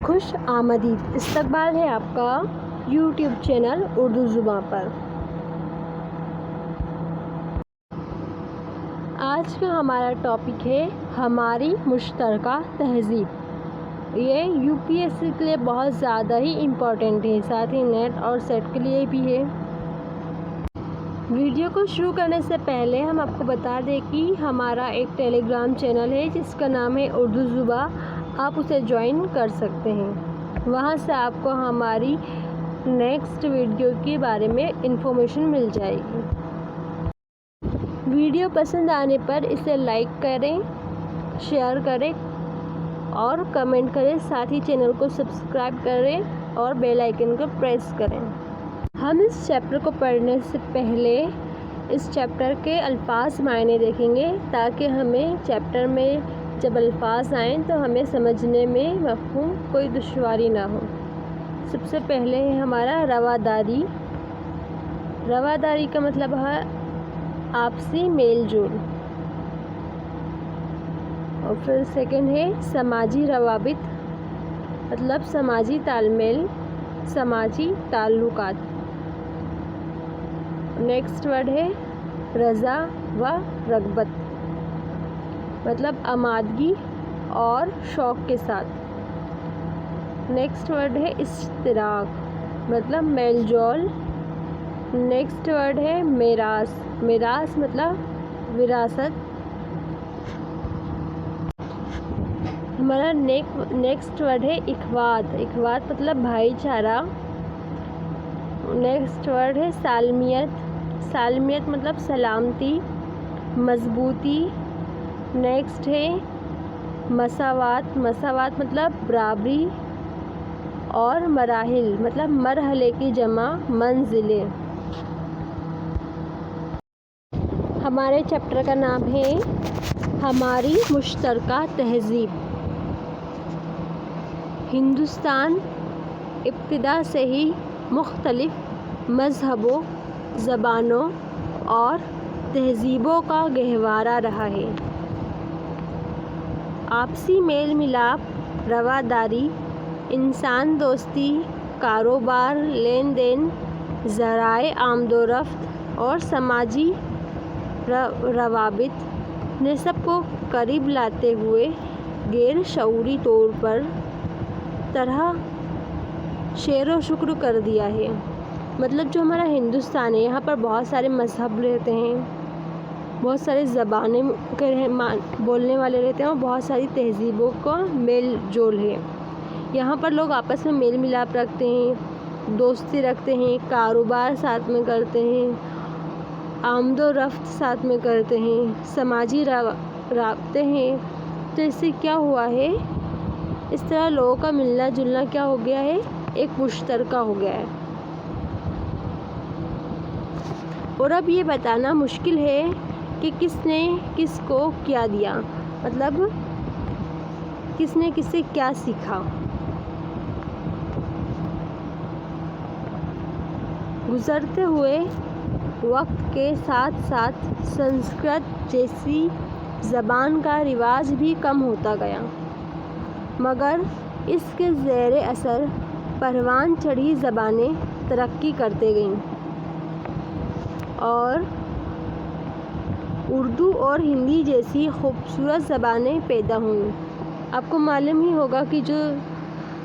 خوش آمدید، استقبال ہے آپ کا یوٹیوب چینل اردو زبان پر۔ آج کا ہمارا ٹاپک ہے ہماری مشترکہ تہذیب۔ یہ یو پی ایس سی کے لیے بہت زیادہ ہی امپورٹنٹ ہے، ساتھ ہی نیٹ اور سیٹ کے لیے بھی ہے۔ ویڈیو کو شروع کرنے سے پہلے ہم آپ کو بتا دیں کہ ہمارا ایک ٹیلی گرام چینل ہے جس کا نام ہے اردو زبان، آپ اسے جوائن کر سکتے ہیں۔ وہاں سے آپ کو ہماری نیکسٹ ویڈیو کے بارے میں انفارمیشن مل جائے گی۔ ویڈیو پسند آنے پر اسے لائک کریں، شیئر کریں اور کمنٹ کریں، ساتھ ہی چینل کو سبسکرائب کریں اور بیل آئیکن کو پریس کریں۔ ہم اس چیپٹر کو پڑھنے سے پہلے اس چیپٹر کے الفاظ معنی دیکھیں گے تاکہ ہمیں چیپٹر میں جب الفاظ آئیں تو ہمیں سمجھنے میں مفہوم کوئی دشواری نہ ہو۔ سب سے پہلے ہے ہمارا رواداری۔ رواداری کا مطلب ہے آپسی میل جول۔ اور پھر سیکنڈ ہے سماجی روابط، مطلب سماجی تال میل، سماجی تعلقات۔ نیکسٹ ورڈ ہے رضا و رغبت، مطلب آمادگی اور شوق کے ساتھ۔ نیکسٹ ورڈ ہے اشتراک، مطلب میل جول۔ نیکسٹ ورڈ ہے میراث، میراث مطلب وراثت۔ ہمارا نیکسٹ ورڈ ہے اخوات، اخوات مطلب بھائی چارہ۔ نیکسٹ ورڈ ہے سالمیت، سالمیت مطلب سلامتی، مضبوطی۔ نیکسٹ ہے مساوات، مساوات مطلب برابری اور مراحل مطلب مرحلے کی جمع منزلیں۔ ہمارے چیپٹر کا نام ہے ہماری مشترکہ تہذیب۔ ہندوستان ابتدا سے ہی مختلف مذہبوں، زبانوں اور تہذیبوں کا گہوارہ رہا ہے۔ آپسی میل ملاپ، رواداری، انسان دوستی، کاروبار، لین دین، ذرائع آمد و رفت اور سماجی روابط نے سب کو قریب لاتے ہوئے غیر شعوری طور پر طرح شیر و شکر کر دیا ہے۔ مطلب جو ہمارا ہندوستان ہے یہاں پر بہت سارے مذہب رہتے ہیں، بہت سارے زبانیں بولنے والے رہتے ہیں اور بہت ساری تہذیبوں کا میل جول ہے۔ یہاں پر لوگ آپس میں میل ملاپ رکھتے ہیں، دوستی رکھتے ہیں، کاروبار ساتھ میں کرتے ہیں، آمد و رفت ساتھ میں کرتے ہیں، سماجی رابطے ہیں۔ تو اس سے کیا ہوا ہے، اس طرح لوگوں کا ملنا جلنا کیا ہو گیا ہے، ایک مشترکہ ہو گیا ہے۔ اور اب یہ بتانا مشکل ہے کہ کس نے کس کو کیا دیا، مطلب کس نے کس سے کیا سیکھا۔ گزرتے ہوئے وقت کے ساتھ ساتھ سنسکرت جیسی زبان کا رواج بھی کم ہوتا گیا، مگر اس کے زیر اثر پروان چڑھی زبانیں ترقی کرتے گئیں اور اردو اور ہندی جیسی خوبصورت زبانیں پیدا ہوئیں۔ آپ کو معلوم ہی ہوگا کہ جو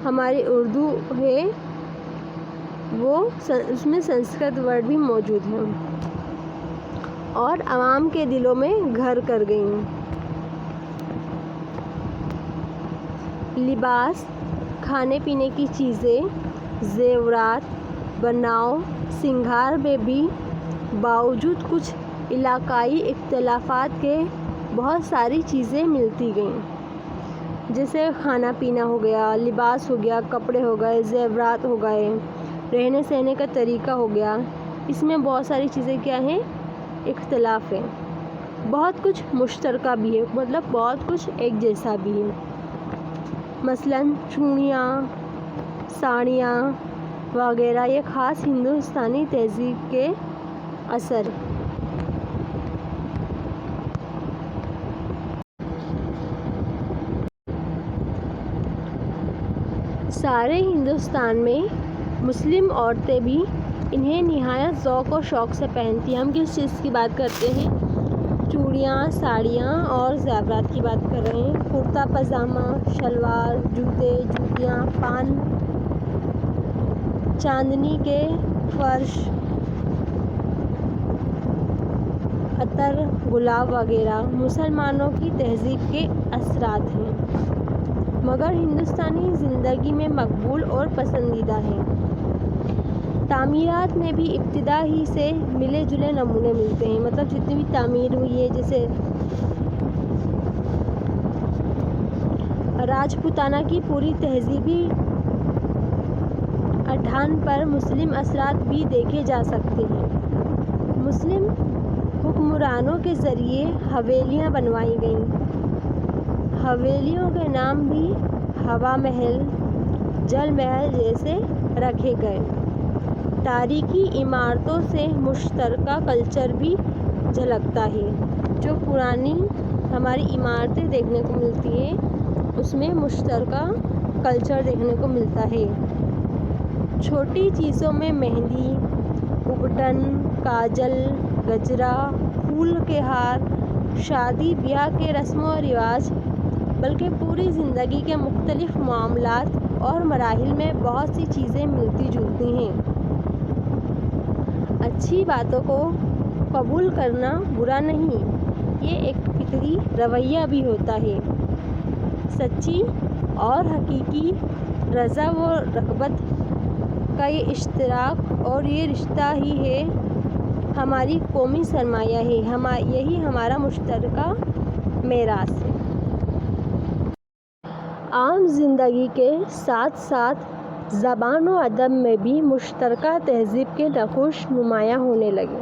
ہماری اردو ہے وہ اس میں سنسکرت ورڈ بھی موجود ہیں اور عوام کے دلوں میں گھر کر گئیں۔ لباس، کھانے پینے کی چیزیں، زیورات، بناؤ سنگھار میں بھی باوجود کچھ علاقائی اختلافات کے بہت ساری چیزیں ملتی گئیں، جیسے کھانا پینا ہو گیا، لباس ہو گیا، کپڑے ہو گئے، زیورات ہو گئے، رہنے سہنے کا طریقہ ہو گیا۔ اس میں بہت ساری چیزیں کیا ہیں، اختلاف ہیں۔ بہت کچھ مشترکہ بھی ہے، مطلب بہت کچھ ایک جیسا بھی ہے۔ مثلاً چوڑیاں، ساڑیاں وغیرہ یہ خاص ہندوستانی تہذیب کے اثر۔ سارے ہندوستان میں مسلم عورتیں بھی انہیں نہایت ذوق و شوق سے پہنتی ہیں۔ ہم کس چیز کی بات کرتے ہیں؟ چوڑیاں، ساڑیاں اور زیورات کی بات کر رہے ہیں۔ کرتا پاجامہ، شلوار، جوتے، جوتیاں، پان، چاندنی کے فرش، عطر، گلاب وغیرہ مسلمانوں کی تہذیب کے اثرات ہیں، مگر ہندوستانی زندگی میں مقبول اور پسندیدہ ہیں۔ تعمیرات میں بھی ابتدا ہی سے ملے جلے نمونے ملتے ہیں، مطلب جتنی بھی تعمیر ہوئی ہے، جیسے راجپوتانہ کی پوری تہذیبی اٹھان پر مسلم اثرات بھی دیکھے جا سکتے ہیں۔ مسلم حکمرانوں کے ذریعے حویلیاں بنوائی گئیں۔ حویلیوں کے نام بھی ہوا محل، جل محل جیسے رکھے گئے۔ تاریخی عمارتوں سے مشترکہ کلچر بھی جھلکتا ہے۔ جو پرانی ہماری عمارتیں دیکھنے کو ملتی ہیں، اس میں مشترکہ کلچر دیکھنے کو ملتا ہے۔ چھوٹی چیزوں میں مہندی، ابٹن، کاجل، گجرا، پھول کے ہار، شادی بیاہ کے رسم و رواج، بلکہ پوری زندگی کے مختلف معاملات اور مراحل میں بہت سی چیزیں ملتی جلتی ہیں۔ اچھی باتوں کو قبول کرنا برا نہیں، یہ ایک فطری رویہ بھی ہوتا ہے۔ سچی اور حقیقی رضا و رغبت کا یہ اشتراک اور یہ رشتہ ہی ہے ہماری قومی سرمایہ ہے، یہی ہمارا مشترکہ میراث ہے۔ عام زندگی کے ساتھ ساتھ زبان و ادب میں بھی مشترکہ تہذیب کے نقوش نمایاں ہونے لگے۔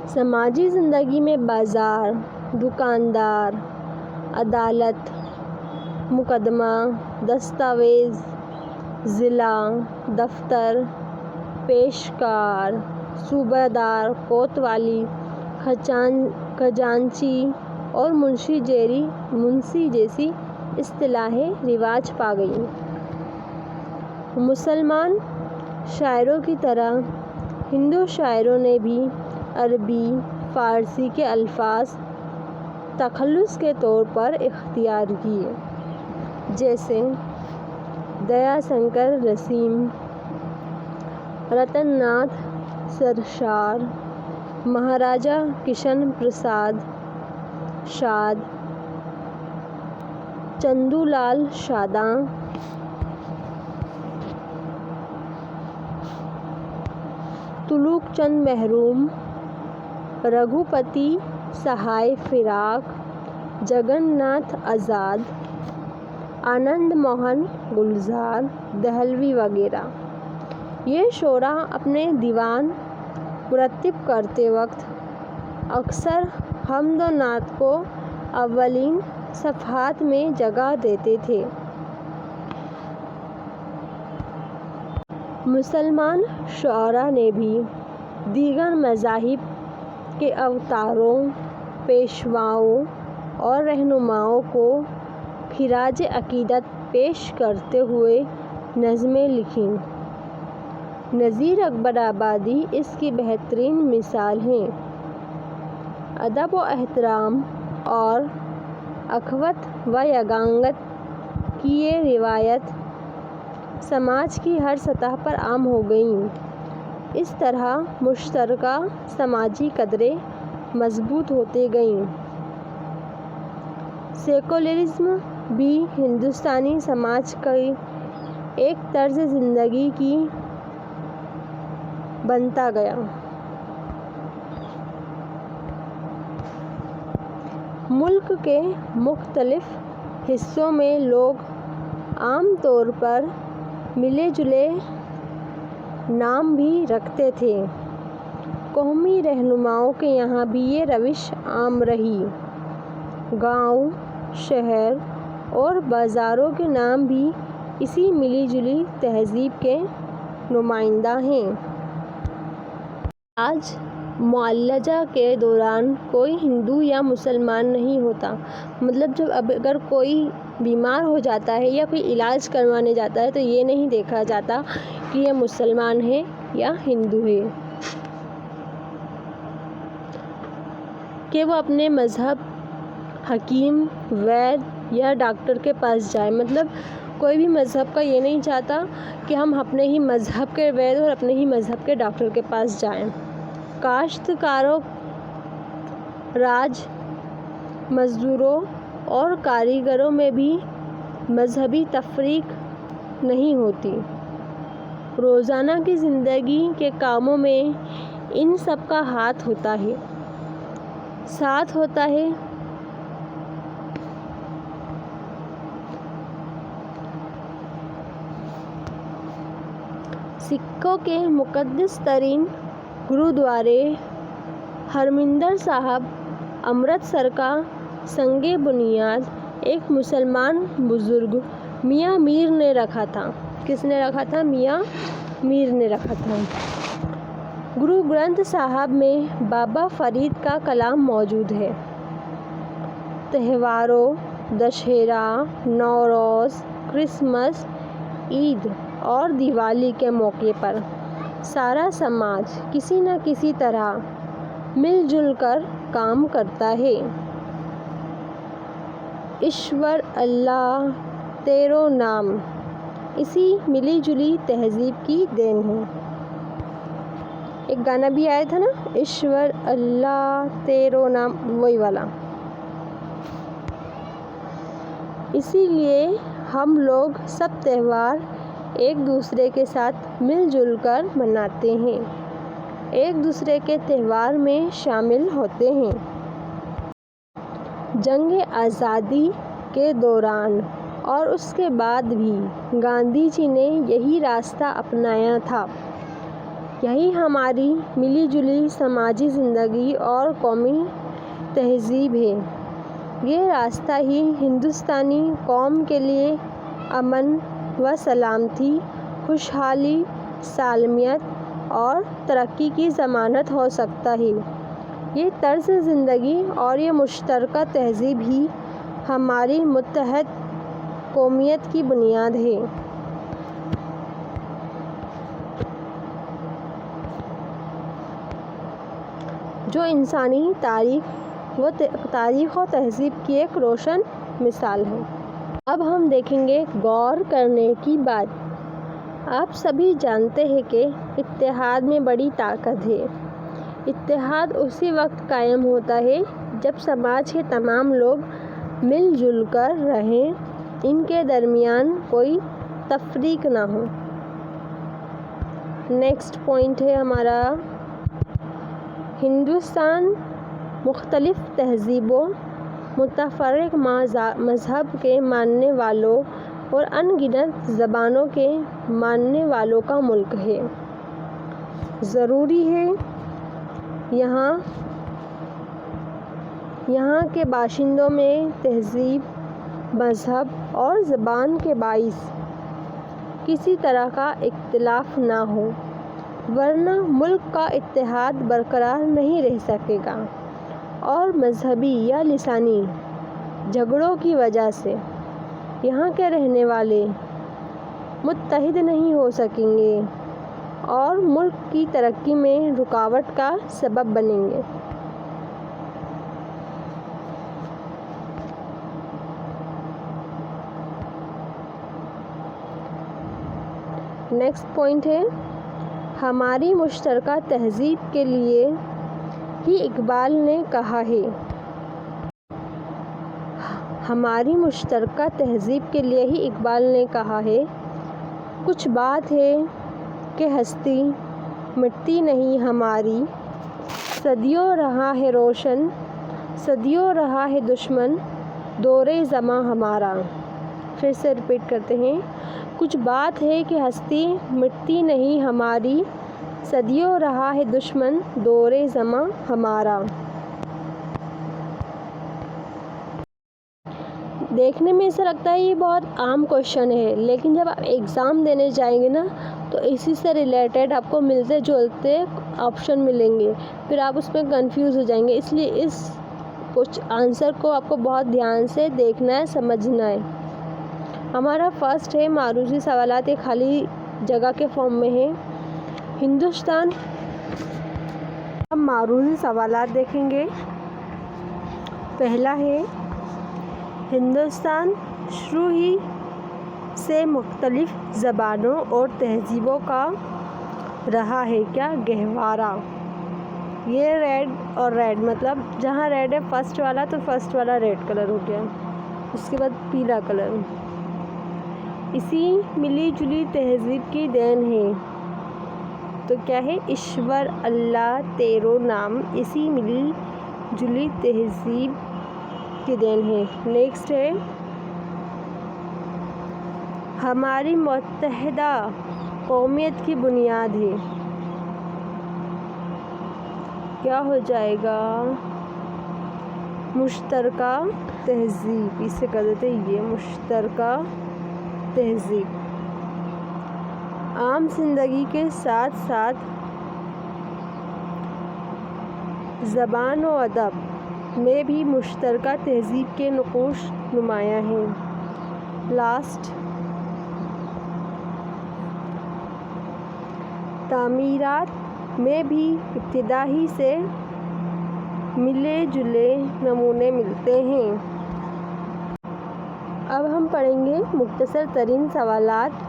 سماجی زندگی میں بازار، دکاندار، عدالت، مقدمہ، دستاویز، ضلع، دفتر، پیشکار، صوبہ دار، کوتوالی، خزانچی اور منشی جیسی اصطلاحیں رواج پا گئیں۔ مسلمان شاعروں کی طرح ہندو شاعروں نے بھی عربی، فارسی کے الفاظ تخلص کے طور پر اختیار کیے، جیسے دیا شنکر رسیم، رتن ناتھ سرشار، مہاراجا کشن پرساد شاد، چندو لال شاداں، تلوک چند محروم، رگھوپتی سہائے فراق، جگن ناتھ آزاد، آنند موہن گلزار، دہلوی وغیرہ۔ یہ شعراء اپنے دیوان مرتب کرتے وقت اکثر حمد و نعت کو اولین صفحات میں جگہ دیتے تھے۔ مسلمان شعراء نے بھی دیگر مذاہب کے اوتاروں، پیشواؤں اور رہنماؤں کو خراج عقیدت پیش کرتے ہوئے نظمیں لکھیں۔ نذیر اکبر آبادی اس کی بہترین مثال ہیں۔ ادب و احترام اور اخوت و یگانگت کی یہ روایات سماج کی ہر سطح پر عام ہو گئیں۔ اس طرح مشترکہ سماجی قدریں مضبوط ہوتی گئیں۔ سیکولرزم بھی ہندوستانی سماج کی ایک طرز زندگی کی بنتا گیا۔ ملک کے مختلف حصوں میں لوگ عام طور پر ملے جلے نام بھی رکھتے تھے۔ قومی رہنماؤں کے یہاں بھی یہ روش عام رہی۔ گاؤں، شہر اور بازاروں کے نام بھی اسی ملی جلی تہذیب کے نمائندہ ہیں۔ آج معالجہ کے دوران کوئی ہندو یا مسلمان نہیں ہوتا. مطلب جب اگر کوئی بیمار ہو جاتا ہے یا کوئی علاج کروانے جاتا ہے تو یہ نہیں دیکھا جاتا کہ یہ مسلمان ہے یا ہندو ہے، کہ وہ اپنے مذہب، حکیم، وید یا ڈاکٹر کے پاس جائے. مطلب کوئی بھی مذہب کا یہ نہیں چاہتا کہ ہم اپنے ہی مذہب کے وید اور اپنے ہی مذہب کے ڈاکٹر کے پاس جائیں. کاشتکاروں، راج مزدوروں اور کاریگروں میں بھی مذہبی تفریق نہیں ہوتی. روزانہ کی زندگی کے کاموں میں ان سب کا ہاتھ ہوتا ہے، ساتھ ہوتا ہے. سکھوں کے مقدس ترین گرودوارے ہرمندر صاحب امرتسر کا سنگ بنیاد ایک مسلمان بزرگ میاں میر نے رکھا تھا. کس نے رکھا تھا؟ میاں میر نے رکھا تھا. گرو گرنتھ صاحب میں بابا فرید کا کلام موجود ہے. تہواروں، دشہرا، نوروز، کرسمس، عید اور دیوالی کے موقع پر سارا سماج کسی نہ کسی طرح مل جل کر کام کرتا ہے. ایشور اللہ تیرو نام اسی ملی جلی تہذیب کی دین ہے. ایک گانا بھی آیا تھا نا، ایشور اللہ تیرو نام، وہی والا. اسی لیے ہم لوگ سب تہوار ایک دوسرے کے ساتھ مل جل کر مناتے ہیں، ایک دوسرے کے تہوار میں شامل ہوتے ہیں. جنگ آزادی کے دوران اور اس کے بعد بھی گاندھی جی نے یہی راستہ اپنایا تھا. یہی ہماری ملی جلی سماجی زندگی اور قومی تہذیب ہے. یہ راستہ ہی ہندوستانی قوم کے لیے امن و سلامتی، خوشحالی، سالمیت اور ترقی کی ضمانت ہو سکتا ہے. یہ طرز زندگی اور یہ مشترکہ تہذیب ہی ہماری متحد قومیت کی بنیاد ہے. جو انسانی تاریخ و تہذیب کی ایک روشن مثال ہے. اب ہم دیکھیں گے غور کرنے کی بات. آپ سبھی جانتے ہیں کہ اتحاد میں بڑی طاقت ہے. اتحاد اسی وقت قائم ہوتا ہے جب سماج کے تمام لوگ مل جل کر رہیں، ان کے درمیان کوئی تفریق نہ ہو. نیکسٹ پوائنٹ ہے ہمارا، ہندوستان مختلف تہذیبوں، متفرق مذہب کے ماننے والوں اور ان گنت زبانوں کے ماننے والوں کا ملک ہے. ضروری ہے یہاں کے باشندوں میں تہذیب، مذہب اور زبان کے باعث کسی طرح کا اختلاف نہ ہو، ورنہ ملک کا اتحاد برقرار نہیں رہ سکے گا اور مذہبی یا لسانی جھگڑوں کی وجہ سے یہاں کے رہنے والے متحد نہیں ہو سکیں گے اور ملک کی ترقی میں رکاوٹ کا سبب بنیں گے. نیکسٹ پوائنٹ ہے، ہماری مشترکہ تہذیب کے لیے ہی اقبال نے کہا ہے. ہماری مشترکہ تہذیب کے لیے ہی اقبال نے کہا ہے، کچھ بات ہے کہ ہستی مٹتی نہیں ہماری، صدیوں رہا ہے روشن، صدیوں رہا ہے دشمن دور زماں ہمارا. پھر سے ریپیٹ کرتے ہیں، کچھ بات ہے کہ ہستی مٹتی نہیں ہماری، صدیوں رہا ہے دشمن دور زماں ہمارا. دیکھنے میں ایسا لگتا ہے یہ بہت عام کوشچن ہے، لیکن جب آپ ایگزام دینے جائیں گے نا تو اسی سے ریلیٹڈ آپ کو ملتے جلتے آپشن ملیں گے، پھر آپ اس میں کنفیوز ہو جائیں گے. اس لیے اس کچھ آنسر کو آپ کو بہت دھیان سے دیکھنا ہے، سمجھنا ہے. ہمارا فرسٹ ہے معروضی سوالات ایک خالی جگہ کے فارم میں ہے. ہندوستان. ہم معروضی سوالات دیکھیں گے. پہلا ہے ہندوستان شروع ہی سے مختلف زبانوں اور تہذیبوں کا رہا ہے کیا؟ گہوارہ. یہ ریڈ اور ریڈ مطلب جہاں ریڈ ہے فرسٹ والا تو فرسٹ والا ریڈ کلر ہو گیا، اس کے بعد پیلا کلر. اسی ملی جلی تہذیب کی دین ہے تو کیا ہے؟ ایشور اللہ تیرو نام. اسی ملی جلی تہذیب کی دین ہے. نیکسٹ ہے ہماری متحدہ قومیت کی بنیاد ہے. کیا ہو جائے گا؟ مشترکہ تہذیب. اسے کہہ دیتے یہ مشترکہ تہذیب. عام زندگی کے ساتھ ساتھ زبان و ادب میں بھی مشترکہ تہذیب کے نقوش نمایاں ہیں. لاسٹ تعمیرات میں بھی ابتدا ہی سے ملے جلے نمونے ملتے ہیں. اب ہم پڑھیں گے مختصر ترین سوالات.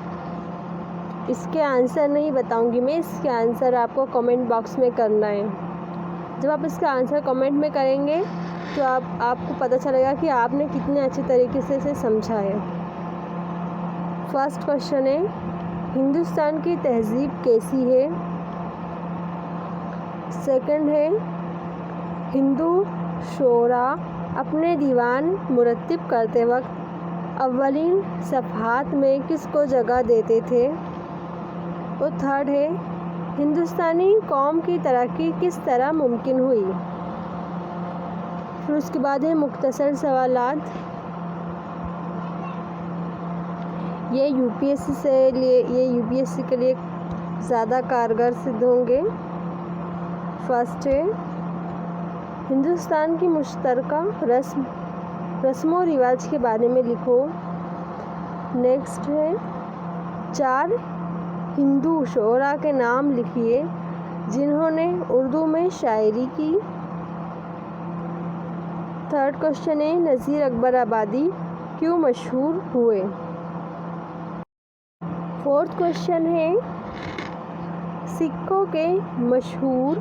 اس کے آنسر نہیں بتاؤں گی میں، اس کے آنسر آپ کو کمنٹ باکس میں کرنا ہے. جب آپ اس کا آنسر کمنٹ میں کریں گے تو آپ کو پتہ چلے گا کہ آپ نے کتنے اچھے طریقے سے اسے سمجھا ہے. فرسٹ کوشچن ہے ہندوستان کی تہذیب کیسی ہے؟ سیکنڈ ہے ہندو شعراء اپنے دیوان مرتب کرتے وقت اولین صفحات میں کس کو جگہ دیتے تھے؟ اور تھرڈ ہے ہندوستانی قوم کی ترقی کس طرح ممکن ہوئی؟ پھر اس کے بعد ہے مختصر سوالات. یہ یو پی ایس سی کے لیے زیادہ کارگر صدھ ہوں گے. فرسٹ ہے ہندوستان کی مشترکہ رسم و رواج کے بارے میں لکھو. نیکسٹ ہے 4 ہندو شعراء کے نام لکھیے جنہوں نے اردو میں شاعری کی. تھرڈ کوشچن ہے نذیر اکبر آبادی کیوں مشہور ہوئے؟ فورتھ کوشچن ہے سکھوں کے مشہور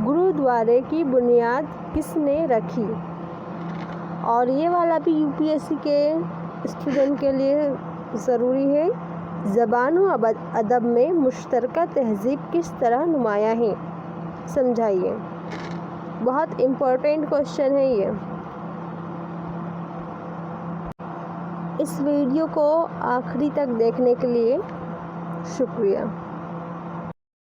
گرودوارے کی بنیاد کس نے رکھی؟ اور یہ والا بھی یو پی ایس سی کے اسٹوڈنٹ کے لیے ضروری ہے. زبان و ادب میں مشترکہ تہذیب کس طرح نمایاں ہے؟ سمجھائیے. بہت امپورٹنٹ کوشچن ہے یہ. اس ویڈیو کو آخری تک دیکھنے کے لیے شکریہ.